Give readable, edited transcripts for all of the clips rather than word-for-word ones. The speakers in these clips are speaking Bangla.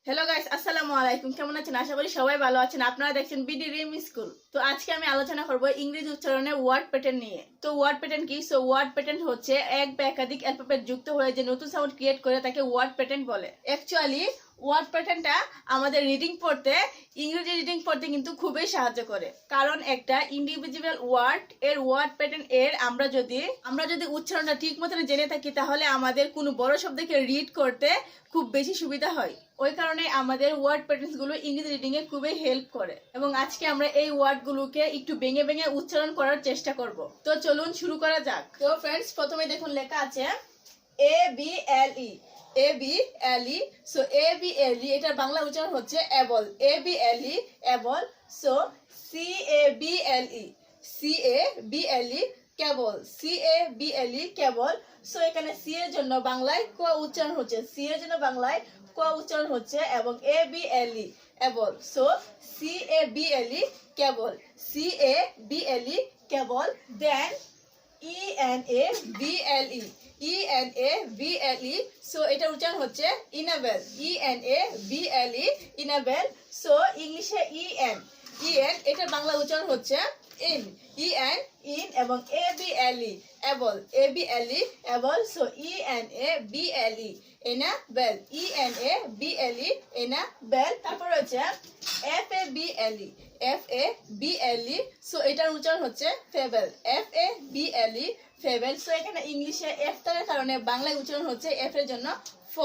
হ্যালো গাইস, আসসালামু আলাইকুম। কেমন আছেন? আশা করি সবাই ভালো আছেন। আপনারা দেখছেন বিডি রিম স্কুল। তো আজকে আমি আলোচনা করব ইংরেজি উচ্চারণে ওয়ার্ড প্যাটার্ন নিয়ে। তো ওয়ার্ড প্যাটার্ন কি? ওয়ার্ড প্যাটার্ন হচ্ছে এক বা একাধিক অ্যালফাবেট যুক্ত হয়ে যে নতুন সাউন্ড ক্রিয়েট করে তাকে ওয়ার্ড প্যাটার্ন বলে। অ্যাকচুয়ালি ওয়ার্ড প্যাটার্নটা আমাদের রিডিং পড়তে, ইংরেজি রিডিং পড়তে কিন্তু খুবই সাহায্য করে। কারণ একটা ইন্ডিভিজুয়াল ওয়ার্ড এর ওয়ার্ড প্যাটার্ন এর আমরা যদি উচ্চারণটা ঠিক মতন জেনে থাকি তাহলে আমাদের কোনো বড় শব্দকে রিড করতে খুব বেশি সুবিধা হয়। ওই কারণে আমাদের ওয়ার্ড প্যাটার্নস গুলো ইংরেজি রিডিং এ খুবই হেল্প করে। এবং আজকে আমরা এই ওয়ার্ড গুলোকে একটু ভেঙে ভেঙে উচ্চারণ করার চেষ্টা করব। তো চলুন শুরু করা যাক। তো ফ্রেন্ডস, প্রথমে দেখুন লেখা আছে এ B L E. A B L E. So A B L ই এটার বাংলা উচ্চারণ হচ্ছে able. A B L E able. So C A B L E. C A B L E cable. C A B L E cable. So এখানে সি এর জন্য বাংলায় ক উচ্চারণ হচ্ছে। সি এর জন্য বাংলায় ক উচ্চারণ হচ্ছে এবং A B L E able. So C A B L E cable. C A B L E cable. Then E N A B L E. E N A B L E. So এটা উচ্চারণ হচ্ছে enable. E N A B L E enable. So ইংলিশে ই এন। ই এন এটার বাংলা উচ্চারণ হচ্ছে ইন। ই এন ইন এবং A B L E able. A B L E able. So E N A B L E enable. E N A B L E enable. তারপর হচ্ছে F A B L E. F A B L E. So এটার উচ্চারণ হচ্ছে fable. F A B L E fable. So এখানে ইংলিশে এফ থাকার কারণে বাংলায় উচ্চারণ হচ্ছে এফ এর জন্য ফ।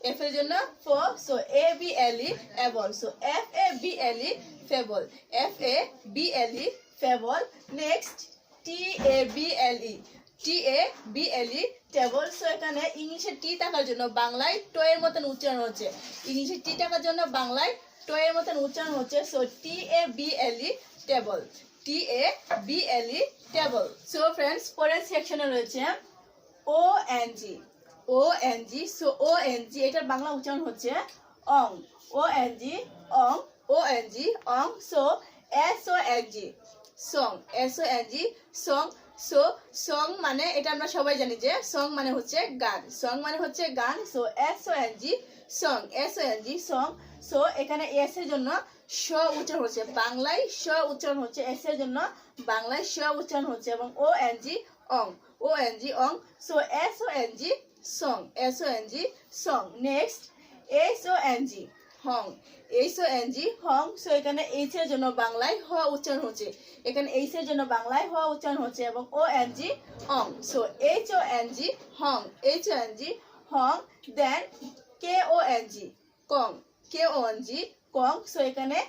এফ এর জন্য ফ। So A B L E able. So F A B L E fable. F A B L E fable. Next T A B L E. T A B L E table. So এখানে ইংলিশে টি থাকার জন্য বাংলায় ট এর মতন উচ্চারণ হচ্ছে। ইংলিশে টি থাকার জন্য বাংলায় ট এর মতন উচ্চারণ হচ্ছে। So T A B L E table. T A B L E table. So friends, পরের সেকশনে রয়েছে O N G. O N G. So O N G এটার বাংলা উচ্চারণ হচ্ছে অং। ও এন জি অং। ও এন জি অং। So S O N G song. S O N G song. So song মানে এটা আমরা সবাই জানি যে সং মানে হচ্ছে গান। সং মানে হচ্ছে গান। So S O N G song. S O N G song. So এখানে এস এর জন্য স উচ্চারণ হচ্ছে। বাংলায় স উচ্চারণ হচ্ছে। এস এর জন্য বাংলায় স উচ্চারণ হচ্ছে এবং ও এন জি অং। ও এন জি অং। So S O N G song. S O N G song. Next S O N G হং। এইচ ও এন জি হং। সো এখানে এইচ এর জন্য বাংলায় হ উচ্চারণ হচ্ছে। এখানে এইচ এর জন্য বাংলায় হ উচ্চারণ হচ্ছে এবং ও এন জি অং। So H O N G হং। এইচ ও এন জি হং। Then K O N G কং। কে ও এন জি কং। সো এখানে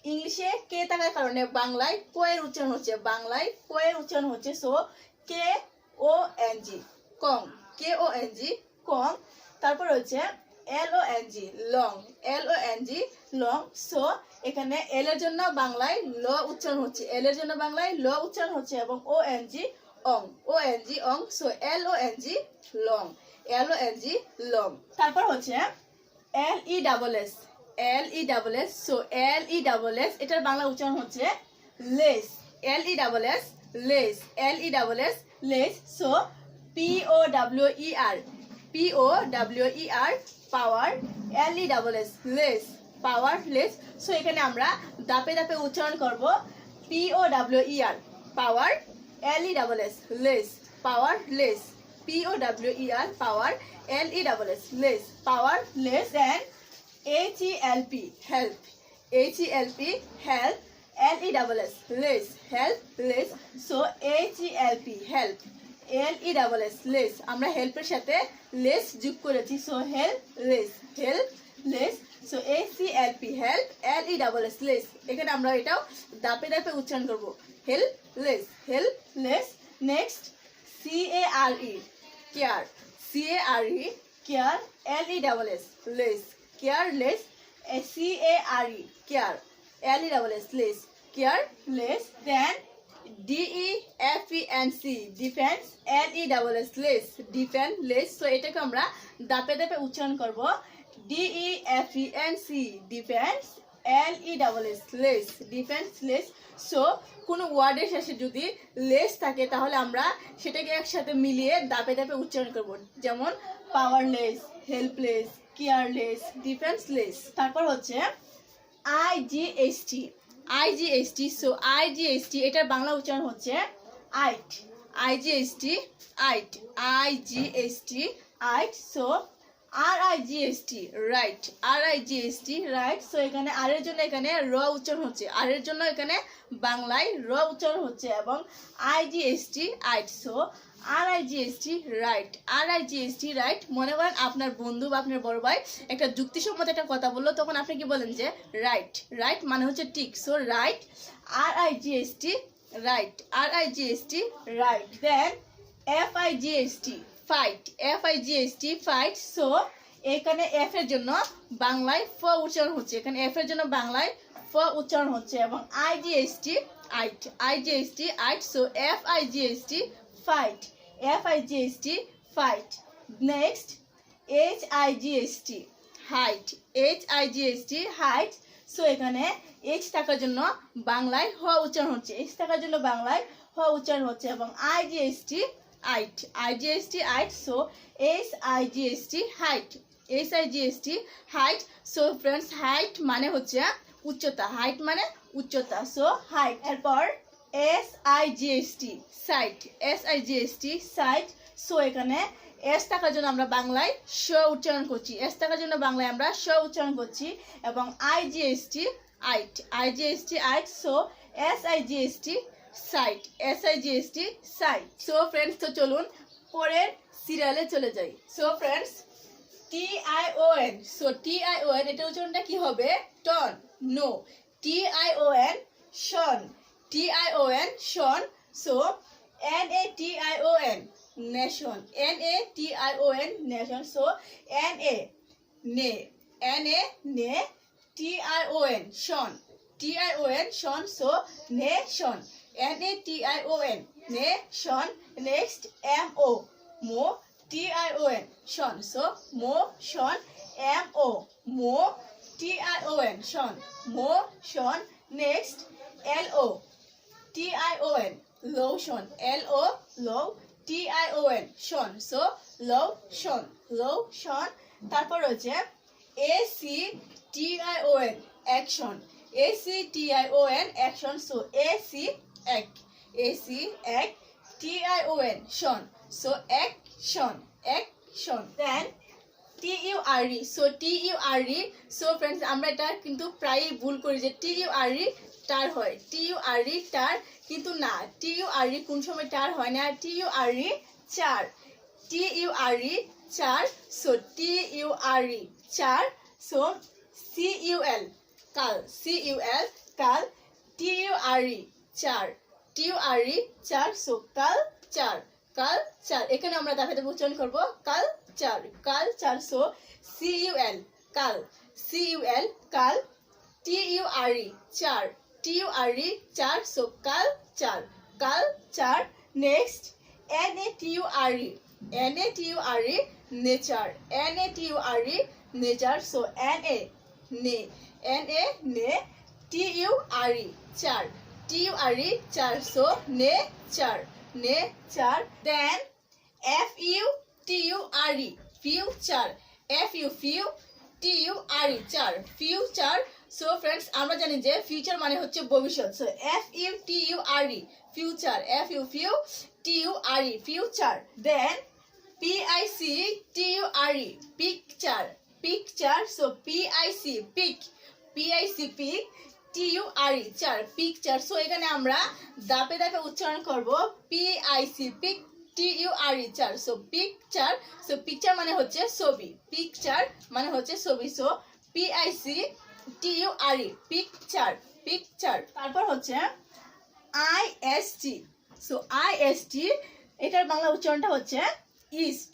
ইংলিশে কে থাকার কারণে বাংলায় ক এর উচ্চারণ হচ্ছে। বাংলায় ক এর উচ্চারণ হচ্ছে। So K O N G কং। কে ও এন জি কং। তারপর হচ্ছে L O N G long. L O N G long. So এখানে এল এর জন্য বাংলায় ল উচ্চারণ হচ্ছে। এল এর জন্য বাংলায় ল উচ্চারণ হচ্ছে এবং ও এন জি অং। ও এন জি অং। So L O N G long. L O N G long. তারপর হচ্ছে L E double S. L E double S. So L E double S এটার বাংলা উচ্চারণ হচ্ছে less. L E double S less. L E double S less. So P O W E R. P O W E R power. L E double S less. Power less. So এখানে আমরা দাপে দাপে উচ্চারণ করব। P O W E R power. L E double S less. Power less. P O W E R power. L E double S less. Power less. Then H E L P help. H E L P help. L E double S less. Help less. So H E L P help. L E double S less. আমরা হেল্পের সাথে লেস যোগ করেছি। So help less. Help less. So H C L P help. L E double S less. এখানে আমরা এটাও দাপে দাপে উচ্চারণ করব। Help less. Help less. Next C A R E care. C A R E care. L E double S less. Careless. C A R E care. L E double S less. Careless. Then D E F E N C defence. L E double S less. Defenceless. So এটাকে আমরা দাপে দাপে উচ্চারণ করব। D E F E N C defence. L E double S less. Defenceless. So কোনো ওয়ার্ডের শেষে যদি লেস থাকে তাহলে আমরা সেটাকে একসাথে মিলিয়ে দাপে দাপে উচ্চারণ করব। যেমন পাওয়ারলেস, হেল্পলেস, কেয়ারলেস, ডিফেন্সলেস। তারপর হচ্ছে আইজিএসটি, আইজিএসটি। সো আইজিএসটি এটার বাংলা উচ্চারণ হচ্ছে ight, IGST ight, IGST ight. So RIGST right, RIGST right. So এখানে আর এর জন্য এখানে র উচ্চারণ হচ্ছে, আর এর জন্য এখানে বাংলায় র উচ্চারণ হচ্ছে এবং IGST ight. So RIGST right, RIGST right. মনে করেন আপনার বন্ধু বা আপনার বড় ভাই একটা যুক্তিসম্মত একটা কথা বললো, তখন আপনি কি বলেন যে রাইট, রাইট মানে হচ্ছে ঠিক। So right, RIGST right, RIGST right. Then FIGST fight, FIGST fight. So এখানে এফ এর জন্য বাংলায় ফ উচ্চারণ হচ্ছে, এখানে এফ এর জন্য বাংলায় ফ উচ্চারণ হচ্ছে এবং IGST ight, IGST ight. So FIGST fight, FIGST fight. Next HIGST height, HIGST height. So এখানে এইচ থাকার জন্য বাংলায় হ উচ্চারণ হচ্ছে, এইচ থাকার জন্য বাংলায় হ উচ্চারণ হচ্ছে এবং IGST ight, IGST ight. So SIGST height, SIGST height. So friends height মানে হচ্ছে উচ্চতা, হাইট মানে উচ্চতা। So height. এরপর SIGST sight, SIGST sight. So এখানে এস থাকার জন্য আমরা বাংলায় স উচ্চারণ করছি, এস থাকার জন্য বাংলায় আমরা স উচ্চারণ করছি এবং IGST ight, IGST ight. So SIGST sight, SIGST sight. So friends তো চলুন পরের সিরিয়ালে চলে যাই। So friends TION, so TION এটা উচ্চারণটা কি হবে? Ton, no. TION tion, TION tion. So NATION nation, NATION nation. So NA na, NA na, TION tion, TION tion. So nation, NATION nation. Next MO mo, TION tion. So motion, MO mo, TION tion, motion. Next LO TION lotion, LO লো, TION tion. So lotion, lotion. তারপর হচ্ছে ACTION action, ACTION action. So AC ac, AC ac, TION tion. So action, action. Then TURE, so TURE। So friends আমরা এটা কিন্তু প্রায়ই ভুল করি যে TURE টার হয়, TURE টার, কিন্তু না, TURE কোন সময় টার হয় না, TURE ture, TURE ture. So TURE ture. So CUL cul, CUL cul, TURE ture, TURE ture. So culture, কাল চার। এখানে আমরা দেখাতে উচ্চারণ করবো কাল চার, culture. So CUL cul, CUL cul, TURE ture, TURE ture. So culture, culture. Next NATURE, NATURE nature, NATURE nature. So NA na, NA na, TURE ture, TURE ture. So nature, nature. Then FUTURE future, FUTURE ture, future. So friends আমরা জানি যে ফিউচার মানে হচ্ছে ভবিষ্যৎ। So FUTURE future, FUTURE future. Then PICTURE picture, picture. So PIC pic, PIC pic, TURE ture, picture. So এখানে আমরা দাপে দাপে উচ্চারণ করব PIC pic, TURE ture. So picture, so picture মানে হচ্ছে ছবি, পিকচার মানে হচ্ছে ছবি। So PICTURE picture, picture. তারপর হচ্ছে IST, সো IST এটার বাংলা উচ্চারণটা হচ্ছে east,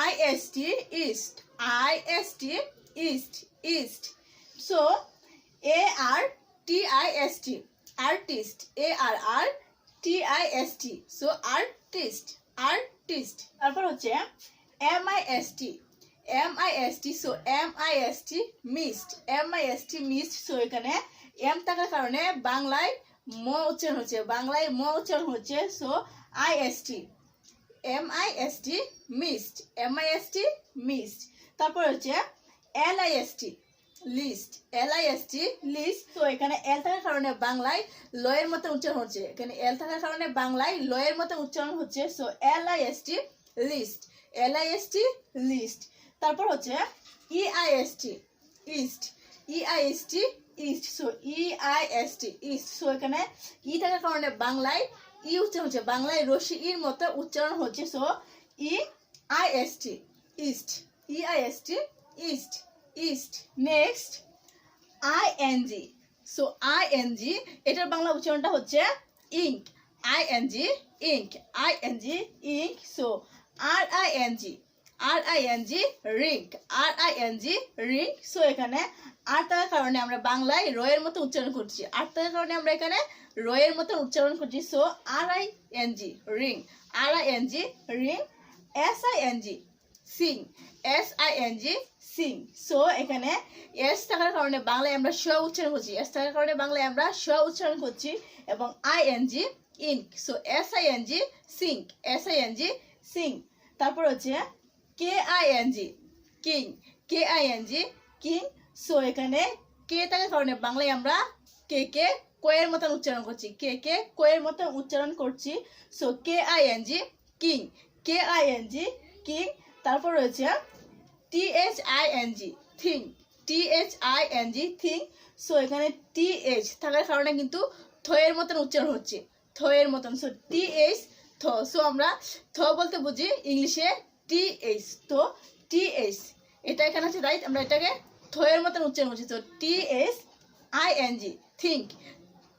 IST east, IST east, east. So ARTIST artist, ARRTIST। So artist, artist. তারপর হচ্ছে MIST, MIST। So MIST mist, MIST mist. So এখানে এম থাকার কারণে বাংলায় ম উচ্চারণ হচ্ছে, বাংলায় ম উচ্চারণ হচ্ছে। So IST, MIST mist, MIST mist. তারপর হচ্ছে LIST লিস্ট, LIST লিস্ট। তো এখানে এল থাকার কারণে বাংলায় লয়ের মতো উচ্চারণ হচ্ছে, এখানে এল থাকার কারণে বাংলায় লয়ের মতো উচ্চারণ হচ্ছে। So LIST list, LIST list. তারপর হচ্ছে EIST ist, EIST ist. So EIST ist. So এখানে ই থাকার কারণে বাংলায় ই উচ্চারণ হচ্ছে, বাংলায় রশি ইর মতো উচ্চারণ হচ্ছে। So EIST ist, EIST east east. Next ING। So ING এটার বাংলা উচ্চারণটা হচ্ছে ink, ING ink, ING ink. So RING, RING rink, RING rink. So এখানে আর থাকার কারণে আমরা বাংলায় রয়ের মতো উচ্চারণ করছি, আর থাকার কারণে আমরা এখানে রয়ের মতো উচ্চারণ করছি। So RING ring, RING ring. SING Singh, SING Singh. So এখানে এস থাকার কারণে বাংলায় আমরা স উচ্চারণ করছি, এস থাকার কারণে বাংলায় আমরা স উচ্চারণ করছি এবং ING ink. So SING sync, SING Singh. তারপর হচ্ছে KING king, KING king. So এখানে কে থাকার কারণে বাংলায় আমরা কে কে কোয়ের মতন উচ্চারণ করছি, কে কে কোয়ের মতন উচ্চারণ করছি। So KING king, KING king. তারপর রয়েছে THING thing, THING thing. So এখানে TH থাকার কারণে কিন্তু থয়ের মতন উচ্চারণ হচ্ছে, থয়ের মতন। সো TH থ। সো আমরা থ বলতে বুঝি ইংলিশে TH। তো TH এটা এখানে আছে রাইট, আমরা এটাকে থয়ের মতন উচ্চারণ করছি। তো THING think,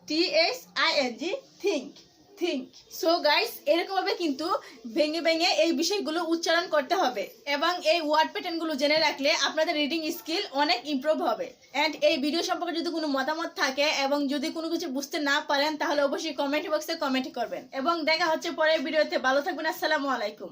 THING think, think. So guys এরকম ভাবে কিন্তু ভেঙে ভেঙে এই বিষয়গুলো উচ্চারণ করতে হবে এবং এই ওয়ার্ড প্যাটার্নগুলো জেনে রাখলে আপনাদের রিডিং স্কিল অনেক ইমপ্রুভ হবে। এন্ড এই ভিডিও সম্পর্কে যদি কোনো মতামত থাকে এবং যদি কোনো কিছু বুঝতে না পারেন তাহলে অবশ্যই কমেন্ট বক্সে কমেন্ট করবেন এবং দেখা হচ্ছে পরের ভিডিওতে। ভালো থাকবেন, আসসালামু আলাইকুম।